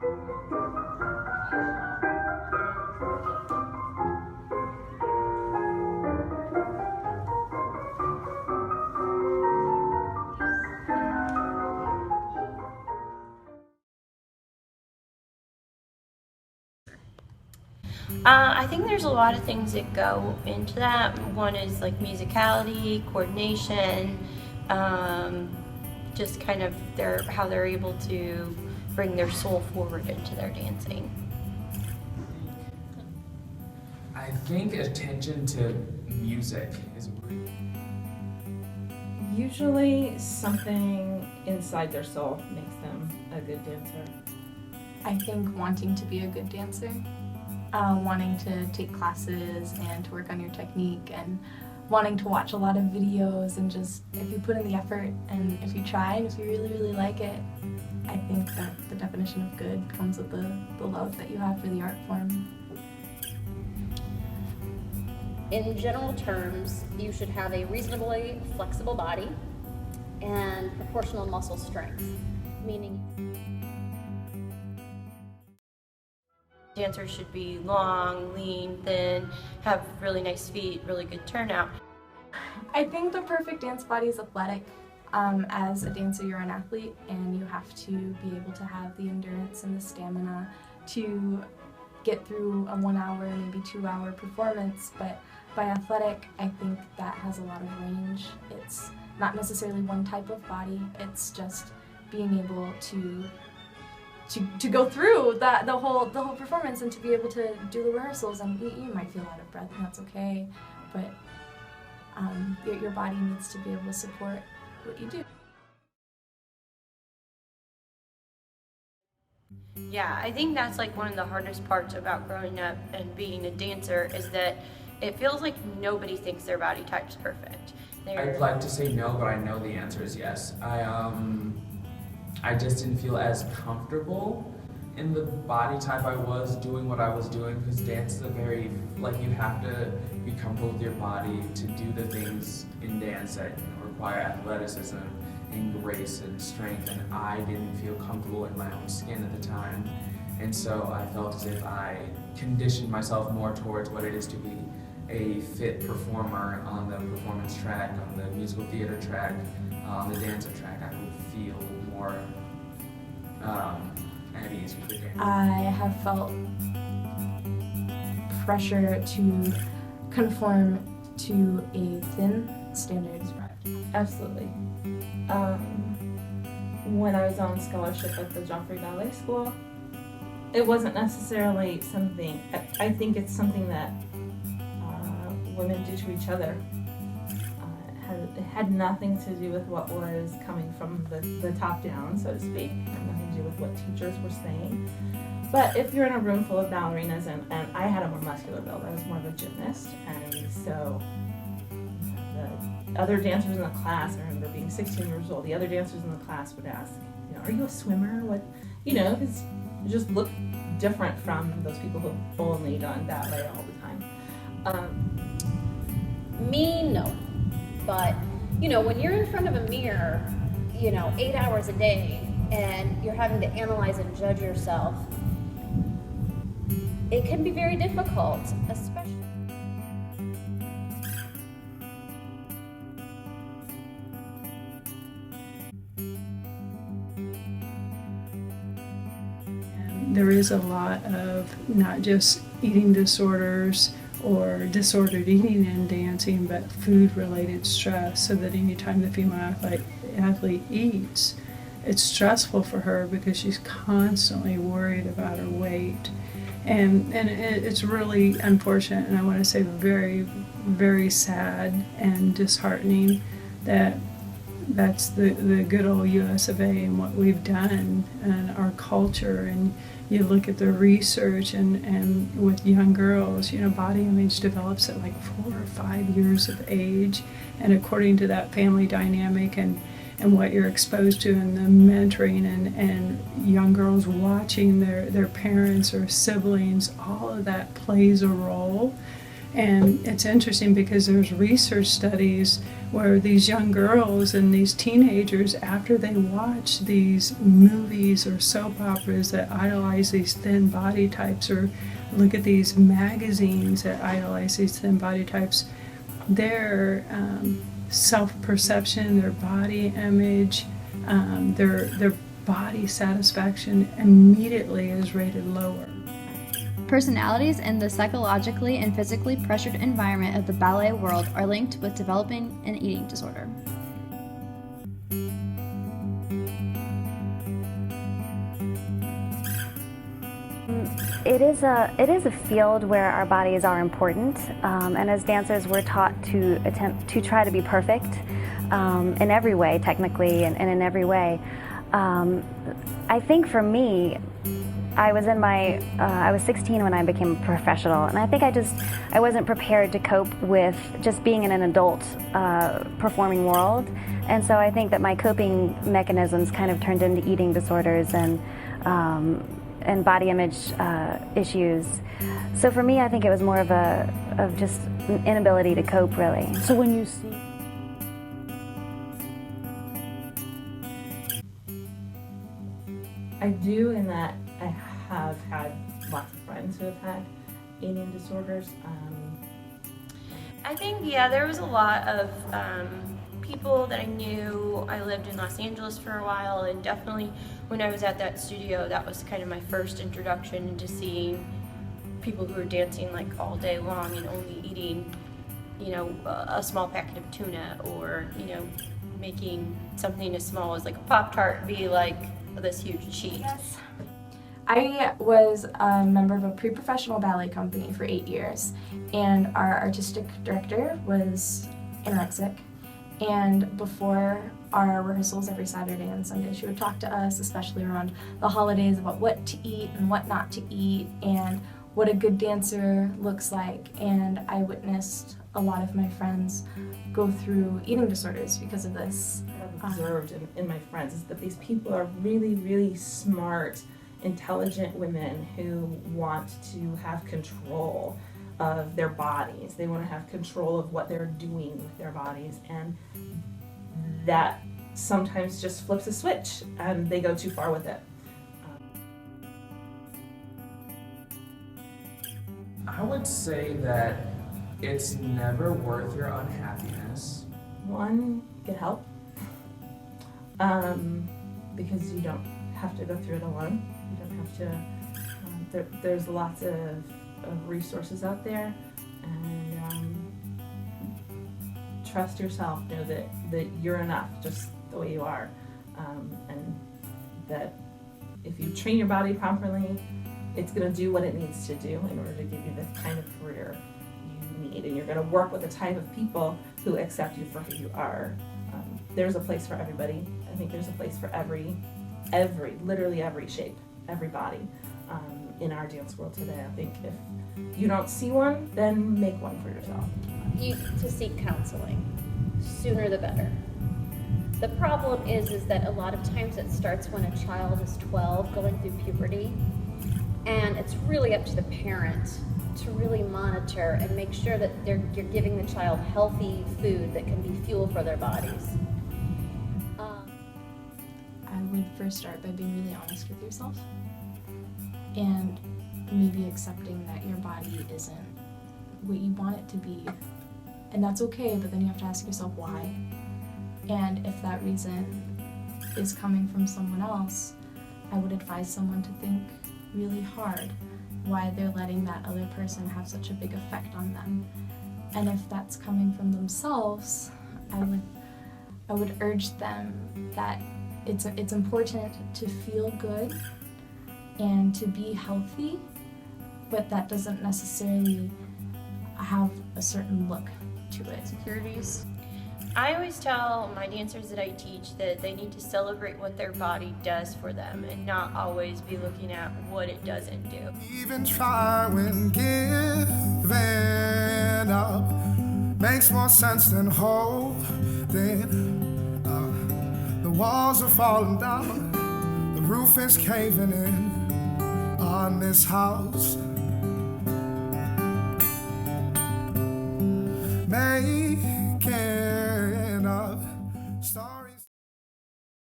I think there's a lot of things that go into that. One is like musicality, coordination, just kind of how they're able to bring their soul forward into their dancing. I think attention to music is usually something inside their soul makes them a good dancer. I think wanting to be a good dancer, wanting to take classes and to work on your technique, and wanting to watch a lot of videos, and just if you put in the effort and if you try and if you really, really like it, I think that the definition of good comes with the love that you have for the art form. In general terms, you should have a reasonably flexible body and proportional muscle strength, meaning Dancers should be long, lean, thin, have really nice feet, really good turnout. I think the perfect dance body is athletic. As a dancer, you're an athlete, and you have to be able to have the endurance and the stamina to get through a 1 hour, maybe 2 hour performance. But by athletic, I think that has a lot of range. It's not necessarily one type of body, it's just being able to go through the whole performance and to be able to do the rehearsals. And you might feel out of breath, and that's okay, but your body needs to be able to support what you do. Yeah, I think that's like one of the hardest parts about growing up and being a dancer is that it feels like nobody thinks their body type's perfect. I'd like to say no, but I know the answer is yes. I just didn't feel as comfortable in the body type I was doing what I was doing, because dance is a very, you have to be comfortable with your body to do the things in dance that require athleticism and grace and strength, and I didn't feel comfortable in my own skin at the time. And so I felt as if I conditioned myself more towards what it is to be a fit performer on the performance track, on the musical theater track, on the dancer track. I would feel more at ease with the dance. I have felt pressure to conform to a thin standard. Absolutely. When I was on scholarship at the Joffrey Ballet School, it wasn't necessarily something, I think it's something that women do to each other. It had nothing to do with what was coming from the top down, so to speak. It had nothing to do with what teachers were saying. But if you're in a room full of ballerinas, and I had a more muscular build, I was more of a gymnast, and so the other dancers in the class, I remember being 16 years old, the other dancers in the class would ask, are you a swimmer? What, because it just looked different from those people who only done ballet all the time. me, no. But, when you're in front of a mirror, 8 hours a day, and you're having to analyze and judge yourself, it can be very difficult, especially. There is a lot of not just eating disorders or disordered eating and dancing, but food-related stress, so that anytime the female athlete eats, it's stressful for her because she's constantly worried about her weight. And it's really unfortunate, and I want to say very, very sad and disheartening that that's the good old US of A and what we've done and our culture. And you look at the research and with young girls, body image develops at like 4 or 5 years of age. And according to that family dynamic and what you're exposed to in the mentoring and young girls watching their parents or siblings, all of that plays a role. And it's interesting because there's research studies where these young girls and these teenagers, after they watch these movies or soap operas that idolize these thin body types, or look at these magazines that idolize these thin body types, their self-perception, their body image, their body satisfaction immediately is rated lower. Personalities in the psychologically and physically pressured environment of the ballet world are linked with developing an eating disorder. It is a field where our bodies are important, and as dancers we're taught to attempt to try to be perfect in every way, technically, and in every way. I think for me, I was 16 when I became a professional, and I think I wasn't prepared to cope with just being in an adult performing world, and so I think that my coping mechanisms kind of turned into eating disorders and body image issues. So for me, I think it was more of just an inability to cope, really. So when you see I do, in that I have had lots of friends who have had eating disorders. I think, yeah, there was a lot of people that I knew. I lived in Los Angeles for a while, and definitely when I was at that studio, that was kind of my first introduction into seeing people who were dancing like all day long and only eating, you know, a small packet of tuna, or, you know, making something as small as like a Pop-Tart be like this huge cheat. Yes. I was a member of a pre-professional ballet company for 8 years, and our artistic director was anorexic. And before our rehearsals every Saturday and Sunday, she would talk to us, especially around the holidays, about what to eat and what not to eat, and what a good dancer looks like. And I witnessed a lot of my friends go through eating disorders because of this. What I've observed in my friends is that these people are really, really smart, intelligent women who want to have control of their bodies. They want to have control of what they're doing with their bodies, and that sometimes just flips a switch and they go too far with it. I would say that it's never worth your unhappiness. One, get help, because you don't have to go through it alone. You don't have to, there's lots of resources out there, and trust yourself, know that you're enough just the way you are, and that if you train your body properly, it's going to do what it needs to do in order to give you the kind of career you need, and you're going to work with a type of people who accept you for who you are. There's a place for everybody. I think there's a place for literally every shape, every body in our dance world today. I think if you don't see one, then make one for yourself. You to seek counseling, sooner the better. The problem is that a lot of times it starts when a child is 12, going through puberty, and it's really up to the parent to really monitor and make sure that you're giving the child healthy food that can be fuel for their bodies. I would first start by being really honest with yourself, and maybe accepting that your body isn't what you want it to be. And that's okay, but then you have to ask yourself why. And if that reason is coming from someone else, I would advise someone to think really hard why they're letting that other person have such a big effect on them. And if that's coming from themselves, I would urge them that it's important to feel good and to be healthy, but that doesn't necessarily have a certain look to it. Insecurities. I always tell my dancers that I teach that they need to celebrate what their body does for them and not always be looking at what it doesn't do. Even try when giving up makes more sense than holding. The walls are falling down, the roof is caving in on this house. making